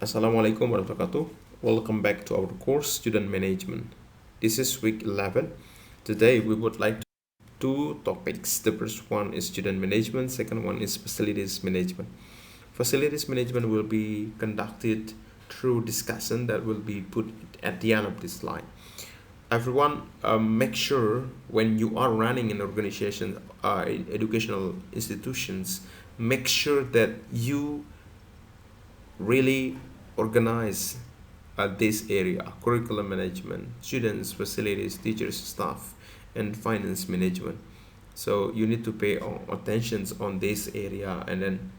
Assalamualaikum warahmatullahi wabarakatuh. Welcome back to our course Student Management. This is week 11. Today we would like to two topics. The first one is student management, second one is facilities management. Facilities management will be conducted through discussion that will be put at the end of this slide. Everyone, make sure when you are running an organization, in educational institutions, make sure that you really organize this area: curriculum management, students, facilities, teachers, staff, and finance management. So you need to pay attention on this area and then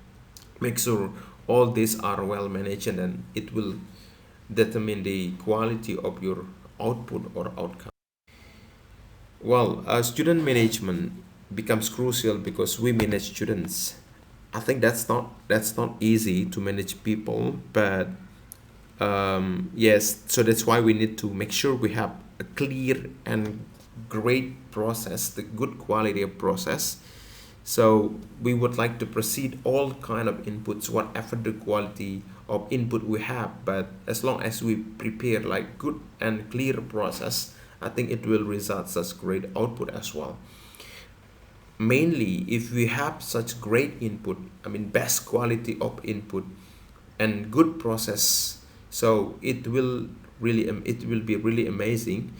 make sure all these are well managed, and then it will determine the quality of your output or outcome. Well, student becomes crucial because we manage students. I think that's not easy to manage people, but yes, so that's why we need to make sure we have a clear and great process, the good quality of process. So we would like to proceed all kind of inputs, whatever the quality of input we have, but as long as we prepare like good and clear process, I think it will result such great output as well. Mainly if we have such great input, I mean best quality of input and good process, so it will be really amazing,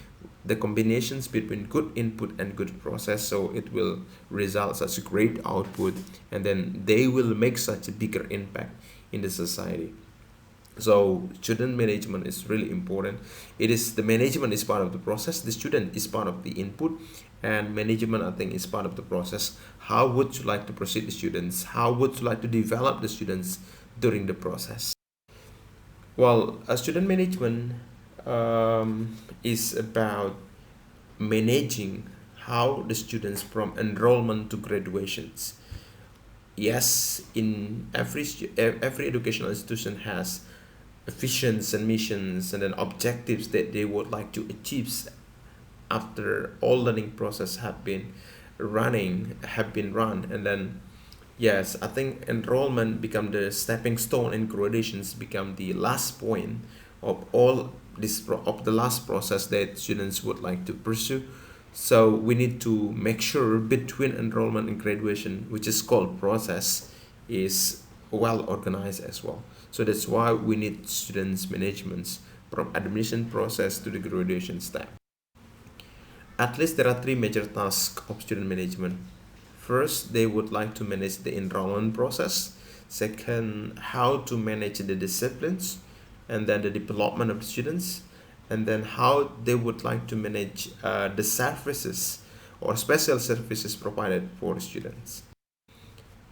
the combinations between good input and good process, so it will result such a great output, and then they will make such a bigger impact in the society. So student management is really important. It is the management is part of the process, the student is part of the input, and management, I think, is part of the process. How would you like to proceed the students? How would you like to develop the students during the process? Well, student management is about managing how the students from enrollment to graduations. Yes, in every educational institution has visions and missions and then objectives that they would like to achieve after all learning process have been run, and then yes, I think enrollment become the stepping stone and graduations become the last point of all of the last process that students would like to pursue. So we need to make sure between enrollment and graduation, which is called process, is well organized as well. So that's why we need students managements from admission process to the graduation step. At least there are three major tasks of student management. First, they would like to manage the enrollment process. Second, how to manage the disciplines, and then the development of the students, and then how they would like to manage the services or special services provided for students.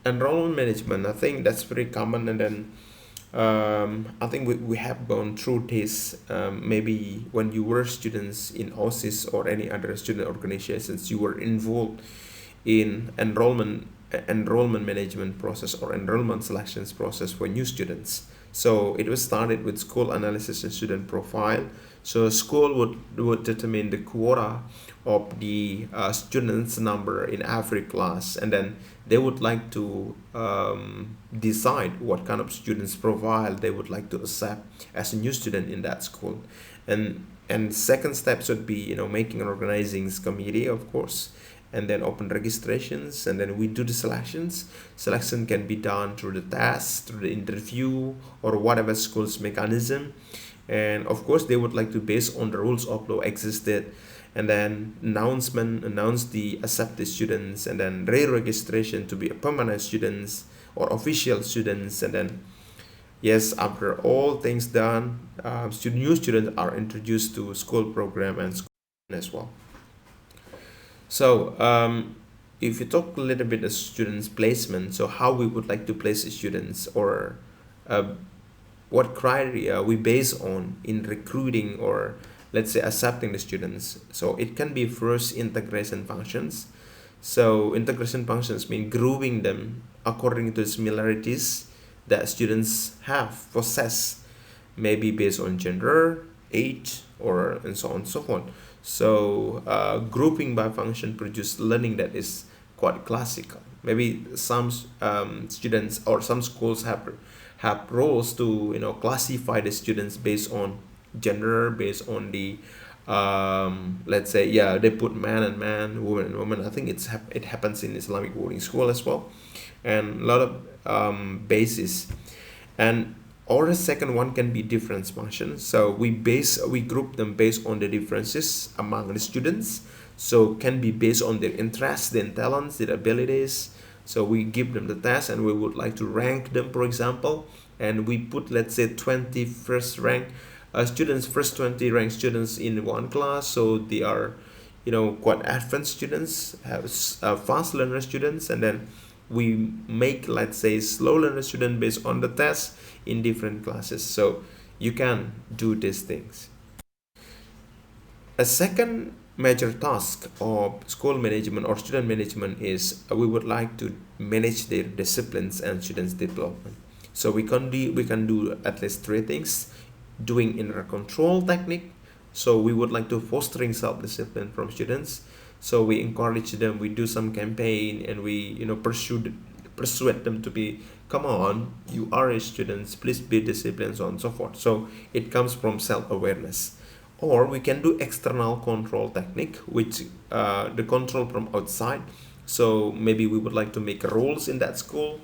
Enrollment management, I think that's very common, and then I think we have gone through this, maybe when you were students in OSIS or any other student organizations, you were involved in enrollment management process or enrollment selections process for new students. So it was started with school analysis and student profile. So school would determine the quota of the students number in every class, and then they would like to decide what kind of students profile they would like to accept as a new student in that school. And second step should be, making an organizing committee, of course, and then open registrations, and then we do the selections. Selection can be done through the test, through the interview, or whatever school's mechanism. And of course they would like to, based on the rules of law existed, and then announce the accepted students, and then re-registration to be a permanent students or official students, and then yes, after all things done, new students are introduced to school program and school as well. So if you talk a little bit of students placement, so how we would like to place students, or uh, what criteria we base on in recruiting, or let's say accepting the students. So it can be first integration functions. So integration functions mean grouping them according to the similarities that students possess, maybe based on gender, age, or and so on and so forth. So grouping by function produce learning that is quite classical. Maybe some students or some schools have roles to, classify the students based on gender, based on the, let's say, yeah, they put man and man, woman and woman. I think it happens in Islamic boarding school as well, and a lot of basis. And or the second one can be difference function. So we group them based on the differences among the students. So can be based on their interests, their talents, their abilities. So we give them the test and we would like to rank them, for example, and we put, let's say, 20 first rank students, first 20 ranked students in one class. So they are, quite advanced students, have fast learner students, and then we make, let's say, slow learner student based on the test in different classes. So you can do these things. A second major task of school management or student management is we would like to manage their disciplines and students development. So we can do at least three things: doing inner control technique. So we would like to fostering self-discipline from students. So we encourage them, we do some campaign, and we, persuade them to be, come on, you are a students, please be disciplined, so on and so forth. So it comes from self-awareness. Or we can do external control technique, which the control from outside. So maybe we would like to make rules in that school.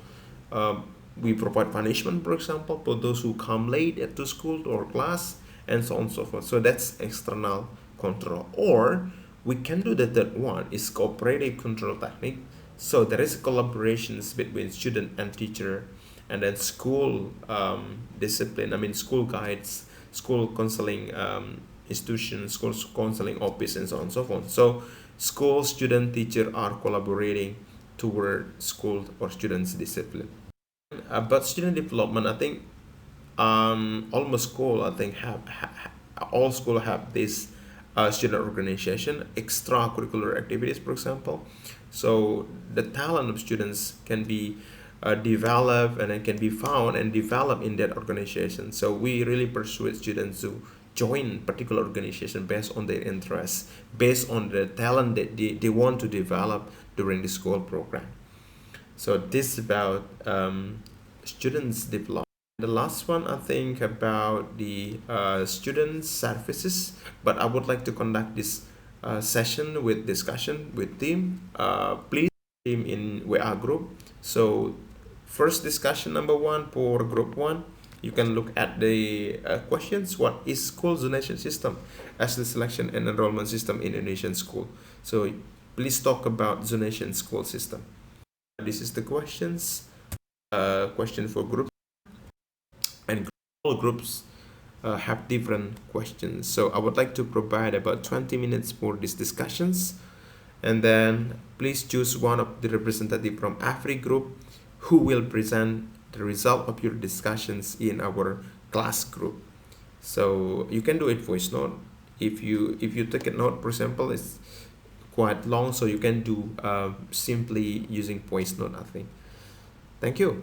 We provide punishment, for example, for those who come late to school or class, and so on and so forth. So that's external control. Or we can do the third one is cooperative control technique. So there is collaborations between student and teacher, and then school discipline. I mean, school guides, school counseling institutions, school counseling office, and so on and so forth. So school, student, teacher are collaborating toward school or students' discipline. About student development, I think almost school, I think all school have this student organization, extracurricular activities, for example. So the talent of students can be developed, and it can be found and developed in that organization. So we really persuade students to join particular organization based on their interests, based on the talent that they want to develop during the school program. So this is about students development. The last one, I think, about the student services, but I would like to conduct this session with discussion with team. Please team in WA group. So first discussion number one for group one, you can look at the questions. What is school zonation system as the selection and enrollment system in Indonesian school? So please talk about zonation school system. This is the questions. Question for group, and all groups have different questions. So I would like to provide about 20 minutes for these discussions, and then please choose one of the representative from every group who will present the result of your discussions in our class group. So you can do it voice note. If you take a note, for example, it's quite long, so you can do simply using voice note, I think. Thank you.